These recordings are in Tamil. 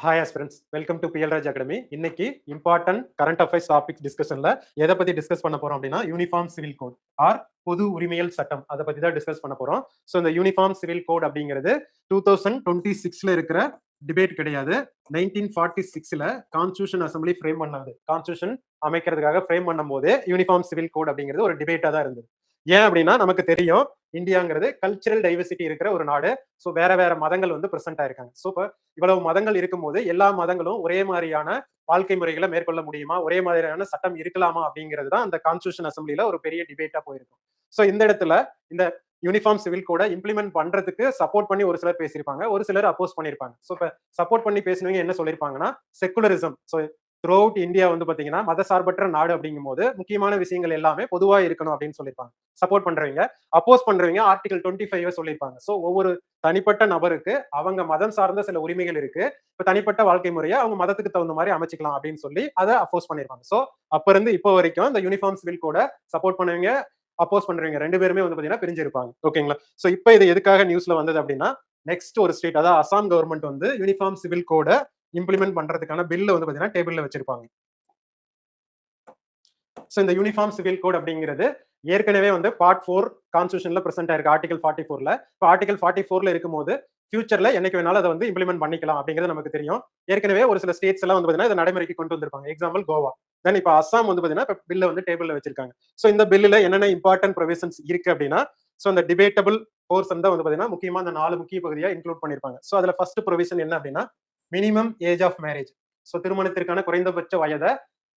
Hi aspirants, welcome to PL Raj Academy. இன்னைக்கு இம்பார்ட்டன்ட் கரண்ட் அஃபேர்ஸ் டாபிக்ஸ் டிஸ்கஷன்ல எதை பத்தி டிஸ்கஸ் பண்ண போறோம் அப்படின்னா யூனிஃபார்ம் சிவில் கோட் ஆர் பொது உரிமையல் சட்டம். அதை பத்தி தான் டிஸ்கஸ் பண்ண போறோம். ஸோ இந்த யூனிஃபார்ம் சிவில் கோட் அப்படிங்கிறது 2026ல இருக்கிற டிபேட் கிடையாது. 1946ல கான்ஸ்டியூஷன் அசம்பிளி ஃப்ரேம் பண்ணாது. கான்ஸ்டியூஷன் அமைக்கிறதுக்காக ஃப்ரேம் பண்ணும் போதே யூனிஃபார்ம் சிவில் கோட் அப்படிங்கிறது ஒரு டிபேட்டா தான் இருந்தது. ஏன் அப்படின்னா நமக்கு தெரியும் இந்தியாங்கிறது கல்ச்சரல் டைவர்சிட்டி இருக்கிற ஒரு நாடு. ஸோ வேற வேற மதங்கள் வந்து பிரசன்ட் ஆயிருக்காங்க. ஸோ இப்போ இவ்வளவு மதங்கள் இருக்கும்போது எல்லா மதங்களும் ஒரே மாதிரியான வாழ்க்கை முறைகளை மேற்கொள்ள முடியுமா, ஒரே மாதிரியான சட்டம் இருக்கலாமா அப்படிங்கிறது தான் அந்த கான்ஸ்டியூஷன் அசம்பிளில ஒரு பெரிய டிபேட்டா போயிருக்கும். ஸோ இந்த இடத்துல இந்த யூனிஃபார்ம் சிவில் கோட இம்ப்ளிமெண்ட் பண்றதுக்கு சப்போர்ட் பண்ணி ஒரு சிலர் பேசியிருப்பாங்க, ஒரு சிலர் அப்போஸ் பண்ணியிருப்பாங்க. ஸோ இப்போ சப்போர்ட் பண்ணி பேசினவங்க என்ன சொல்லியிருப்பாங்கன்னா secularism. So throughout India வந்து பாத்தீங்கன்னா மதசார்பற்ற நாடு அப்படிங்கும் போது முக்கியமான விஷயங்கள் எல்லாமே பொதுவா இருக்கணும் அப்படின்னு சொல்லியிருப்பாங்க. சப்போர்ட் பண்றவங்க. அப்போஸ் பண்றவங்க ஆர்டிகல் 25 சொல்லியிருப்பாங்க. ஸோ ஒவ்வொரு தனிப்பட்ட நபருக்கு அவங்க மதம் சார்ந்த சில உரிமைகள் இருக்கு. இப்ப தனிப்பட்ட வாழ்க்கை முறையை அவங்க மதத்துக்கு தகுந்த மாதிரி அமைச்சிக்கலாம் அப்படின்னு சொல்லி அதை அப்போஸ் பண்ணிருப்பாங்க. ஸோ அப்ப இருந்து இப்போ வரைக்கும் இந்த யூனிஃபார்ம் சிவில் கோட சப்போர்ட் பண்ணுவீங்க, அப்போஸ் பண்றவங்க ரெண்டு பேருமே வந்து பாத்தீங்கன்னா பிரிஞ்சிருப்பாங்க. ஓகேங்களா? ஸோ இப்போ இது எதுக்காக நியூஸ்ல வந்தது அப்படின்னா நெக்ஸ்ட் ஒரு ஸ்டேட், அதாவது அசாம் கவர்மெண்ட் வந்து யூனிஃபார்ம் சிவில் கோட இம்ப்ளிமெண்ட் பண்றதுக்கான பில்ல வந்து பாத்தீங்கன்னா டேபிள்ல வச்சிருப்பாங்க. சோ இந்த யூனிஃபார்ம் சிவில் கோட் அப்படிங்கிறது ஏற்கனவே வந்து பார்ட் 4 கான்ஸ்டியூஷன்ல பிரசன்ட் ஆயிருக்கு ஆர்டிகல் 44ல. இப்போ ஆர்டிகல் 44ல இருக்கும்போது ஃபியூச்சர்ல என்னைக்கு வேணாலும் அதை வந்து இம்ப்ளிமெண்ட் பண்ணிக்கலாம் அப்படிங்கிறது நமக்கு தெரியும். ஏற்கனவே ஒரு சில ஸ்டேட்ஸ் எல்லாம் வந்து பாத்தீங்கன்னா இதை நடைமுறைக்கு கொண்டு வந்திருப்பாங்க. எக்ஸாம்பிள் கோவா. தென் இப்போ அசாம் வந்து பாத்தீங்கன்னா பில்ல வந்து டேபிள்ல வச்சிருக்காங்க. சோ இந்த பில்லுல என்னென்ன இம்பார்ட்டன்ட் ப்ரொவிஷன்ஸ் இருக்கு அப்படின்னா சோ அந்த டிபேட்டபிள் போர்ஷன் தான் வந்து பாத்தீங்கன்னா முக்கியமா அந்த 4 முக்கிய பகுதியா இன்க்ளூட் பண்ணிருப்பாங்க. சோ அதுல ஃபர்ஸ்ட் ப்ரொவிஷன் என்ன அப்படின்னா minimum age of marriage. So திருமணத்திற்கான குறைந்தபட்ச வயதை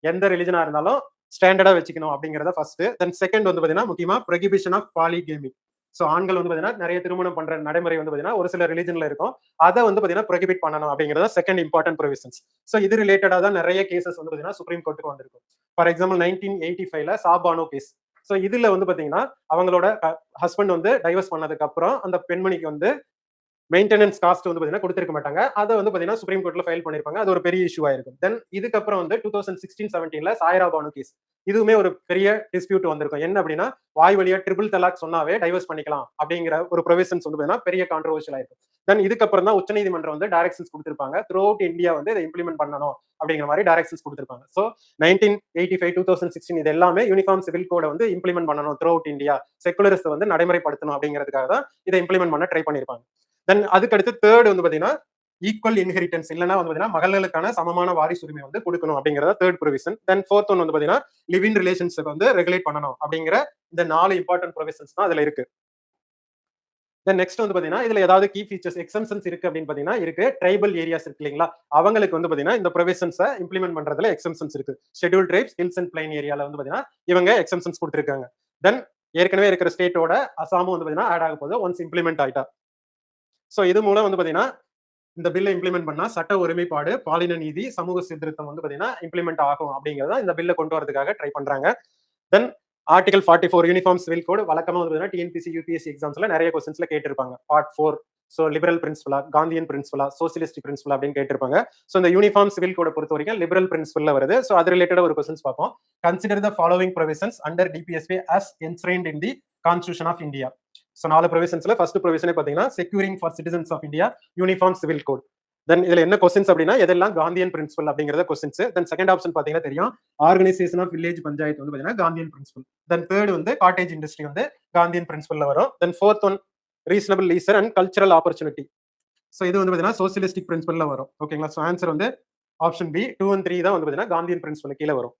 எந்த ரிலிஜனா இருந்தாலும் ஸ்டாண்டர்டா வச்சுக்கணும் அப்படிங்கறத ஃபர்ஸ்ட். தென் செகண்ட் வந்து பாத்தீங்கன்னா முக்கியமா ப்ரொஹிபிஷன் ஆஃப் பாலிகேமி. ஸோ ஆண்கள் வந்து பாத்தீங்கன்னா நிறைய திருமணம் பண்ற நடைமுறை வந்து பாத்தீங்கன்னா ஒரு சில ரிலிஜன்ல இருக்கும். அதை வந்து பாத்தீங்கன்னா ப்ரொஹிபிட் பண்ணணும் அப்படிங்கறத செகண்ட் இம்பார்ட்டன்ட் ப்ரொவிஷன்ஸ். ஸோ இது ரிலேட்டடா தான் நிறைய கேசஸ் வந்து பாத்தீங்கன்னா சுப்ரீம் கோர்ட்டுக்கு வந்திருக்கும். ஃபார் எக்ஸாம்பிள் 1985ல சாபானோ கேஸ். ஸோ இதுல வந்து பாத்தீங்கன்னா அவங்களோட ஹஸ்பண்ட் வந்து டைவர்ஸ் பண்ணதுக்கு அப்புறம் அந்த பெண்மணிக்கு வந்து மெயின்டெனன்ஸ் காஸ்ட் வந்து பாத்தீங்கன்னா கொடுத்திருக்க மாட்டாங்க. அதை வந்து பாத்தீங்கன்னா சுப்ரீம் கோர்ட்ல ஃபைல் பண்ணிருப்பாங்க. அது ஒரு பெரிய இஷ்யூ ஆயிருக்கும். தென் இதுக்கப்புறம் வந்து 2016-17ல சாய்ரா பானு கேஸ். இதுவுமே ஒரு பெரிய டிஸ்பியூட் வந்திருக்கும். என்ன அப்படின்னா வாய் வழியா ட்ரிபிள் தலாக் சொன்னாவே டைவர்ஸ் பண்ணிக்கலாம் அப்படிங்கிற ஒரு ப்ரொவிஷன்ஸ் வந்து பாத்தீங்கன்னா பெரிய கான்ட்ரோவர்ஷியல் ஆயிருக்கும். தென் இதுக்கப்புறம் தான் உச்சநீதிமன்றம் வந்து டைரக்ஷன்ஸ் கொடுத்திருப்பாங்க. த்ரூ அவுட் இந்தியா வந்து இதை இம்ப்ளிமெண்ட் பண்ணணும் அப்படிங்கிற மாதிரி டைரக்ஷன்ஸ் கொடுத்திருப்பாங்க. ஸோ 1985 2016 இது எல்லாமே யூனிஃபார்ம் சிவில் கோட வந்து இம்ப்ளிமெண்ட் பண்ணணும் த்ரூ அவுட் இந்தியா, செகுலரிஸ்ட் வந்து நடைமுறைப்படுத்தணும் அப்படிங்கிறதுக்காக தான் இதை இம்ப்ளிமெண்ட் பண்ண ட்ரை பண்ணிருப்பாங்க. தென் அதுக்கு அடுத்து தேர்ட் வந்து பாத்தீங்கன்னா ஈக்குவல் இன்ஹெரிட்டன்ஸ், இல்லைன்னா வந்து பாத்தீங்கன்னா மகள்களுக்கான சமமான வாரிசு உரிமை வந்து கொடுக்கணும் அப்படிங்கறத தேர்ட் ப்ரொவிஷன். தென் ஃபோர்த் ஒன் வந்து பாத்தீங்கன்னா லிவ் இன் ரிலேஷன்ஷிப் வந்து ரெகுலேட் பண்ணணும் அப்படிங்கிற இந்த 4 இம்பார்ட்டன்ட் ப்ரொவிஷன்ஸ் தான் அதுல இருக்கு. தென் நெக்ஸ்ட் வந்து பாத்தீங்கன்னா இதுல ஏதாவது கீ ஃபீச்சர்ஸ் எக்ஸம்ஷன்ஸ் இருக்கு அப்படின்னு பாத்தீங்கன்னா இருக்கு. ட்ரைபல் ஏரியாஸ் இருக்கு இல்லைங்களா, அவங்களுக்கு வந்து பாத்தீங்கன்னா இந்த ப்ரொவிஷன்ஸை இம்ப்ளிமெண்ட் பண்றதுல எக்ஸம்ஷன்ஸ் இருக்கு. Schedule tribes, hills and plain ஏரியால வந்து பாத்தீங்கன்னா இவங்க எக்ஸம்ஷன்ஸ் கொடுத்திருக்காங்க. தென் ஏற்கனவே இருக்கிற ஸ்டேட்டோட அசாமும் வந்து பாத்தீங்கன்னா ஆட் ஆக போகுது ஒன்ஸ் இம்ப்ளிமெண்ட் ஆயிட்டா. சோ இது மூலம் வந்து பாத்தீங்கன்னா இந்த பில்லை இம்ப்ளிமெண்ட் பண்ணா சட்ட ஒருமைப்பாடு, பாலின நீதி, சமூக சீர்திருத்தம் வந்து பாத்தீங்கன்னா இம்ப்ளிமெண்ட் ஆகும் அப்படிங்கறத இந்த பில்லை கொண்டு வரதுக்காக ட்ரை பண்றாங்க. Then article 44 uniform civil code வழக்கமா வந்து டிஎன்பிசி யூபிஎஸ்சி எக்ஸாம்ஸ்ல நிறைய கொஸ்டின்ஸ்ல கேட்டிருப்பாங்க. பார்ட் 4 சோ லிபரல் பிரின்சிபலா, காந்தியன் பிரின்சிபலா, சோசியலிஸ்ட் பிரின்சிபலா அப்படின்னு கேட்டிருப்பாங்க. சோ இந்த யூனிஃபார்ம் சிவில் கோட பொறுத்த வரைக்கும் லிபரல் பிரின்சிபல்ல வருது. சோ அது ரிலேட்டடா ஒரு கொஸ்டின்ஸ் பார்ப்போம். Consider the following provisions under DPSP as enshrined in the Constitution of India. So 4 ப்ரொவிஷன்ஸ்ல ஃபர்ஸ்ட் ப்ரொவிஷனே பாத்தீங்கன்னா securing for citizens of India uniform civil code. Then இதுல என்ன கொஸ்டின்ஸ் அப்படின்னா எதெல்லாம் காந்தியன் பிரின்சிபல் அப்படிங்கறத கொஸ்டின்ஸ். தென் செகண்ட் ஆப்ஷன் பாத்தீங்கன்னா தெரியும் ஆர்கனைசேஷன் ஆஃப் வில்லேஜ் பஞ்சாயத்து வந்து பாத்தீங்கன்னா காந்தியன் பிரின்சிபல். தென் தேர்ட் வந்து காட்டேஜ் இண்டஸ்ட்ரி வந்து காந்தியன் பிரின்சிபல்ல வரும். Then fourth one reasonable leisure and cultural opportunity. So இது வந்து பாத்தீங்கன்னா சோசியலிஸ்டிக் பிரின்சிபல்ல வரும். ஓகேங்களா? சோ ஆன்சர் வந்து ஆப்ஷன் பி 2 and 3 தான் வந்து பாத்தீங்கன்னா காந்தியன் பிரின்சிபல் கீழ வரும்.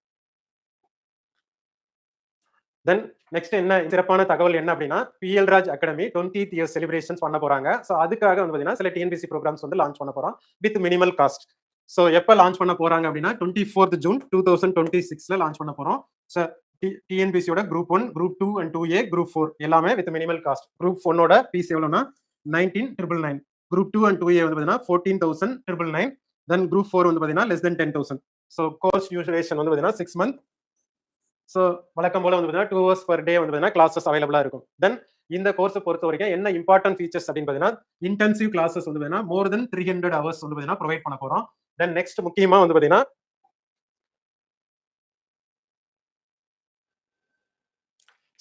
தென் நெக்ஸ்ட் என்ன சிறப்பான தகவல் என்ன அப்படின்னா PL Raj Academy 20th year celebrations பண்ண போறாங்க. சோ அதுக்காக வந்து பாத்தீங்கன்னா சில டிஎன்பிசி ப்ரோக்ராம்ஸ் வந்து லான்ச் பண்ண போறோம் வித் மினிமல் காஸ்ட். சோ எப்ப லான்ச் பண்ண போறாங்க அப்படின்னா 24th June 2026ல லான்ச் பண்ண போறோம். சோ டிஎன்பிசியோட group 1, group 2 and 2A, group 4 எல்லாமே வித் மினிமல் காஸ்ட். குரூப் 1ஓட ஃபீஸ் எவ்வளவுனா 19,999. குரூப் 2 and 2A வந்து பாத்தீங்கன்னா 14,999. தென் குரூப் 4 வந்து பாத்தீங்கன்னா less than 10,000. So course duration வந்து பாத்தீங்கன்னா 6 months. சோ வழக்கம் போல வந்து பாத்தீங்கன்னா 2 hours per day வந்து பாத்தீங்கன்னா கிளாஸஸ் அவைலபிளா இருக்கும். தென் இந்த கோர்ஸ் பொறுத்த வரைக்கும் என்ன இம்பார்ட்டன்ட் ஃபீச்சர்ஸ் அப்படின்னு பாத்தீங்கன்னா இன்டென்சிவ் கிளாஸஸ் வந்து பாத்தீங்கன்னா more than 300 hours வந்து பாத்தீங்கன்னா ப்ரொவைட் பண்ண போறோம். தென் நெக்ஸ்ட் முக்கியமா வந்து பாத்தீங்கன்னா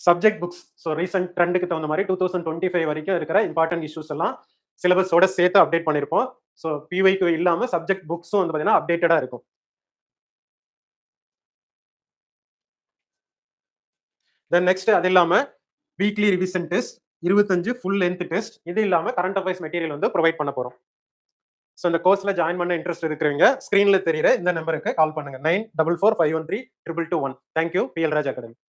சப்ஜெக்ட் புக்ஸ். ஸோ ரீசெண்ட் ட்ரெண்டுக்கு தகுந்த மாதிரி 2025 வரைக்கும் இருக்கிற இம்பார்ட்டன்ட் இஷ்யூஸ் எல்லாம் சிலபஸோட சேர்த்து அப்டேட் பண்ணியிருப்போம். ஸோ பிஒய்க்கு இல்லாம சப்ஜெக்ட் புக்ஸும் வந்து பார்த்தீங்கன்னா அப்டேட்டடா இருக்கும். தென் நெக்ஸ்ட் அது இல்லாம weekly revision test 25 full length test, இது இல்லாம கரண்ட் அஃபேர்ஸ் மெட்டீரியல் வந்து ப்ரொவைட் பண்ண போறோம். ஸோ இந்த கோர்ஸ்ல ஜாயின் பண்ண இன்ட்ரெஸ்ட் இருக்கிறவங்க ஸ்கிரீன்ல தெரியுற இந்த நம்பருக்கு கால் பண்ணுங்க. 9445132221. தேங்க்யூ. PL Raj academy.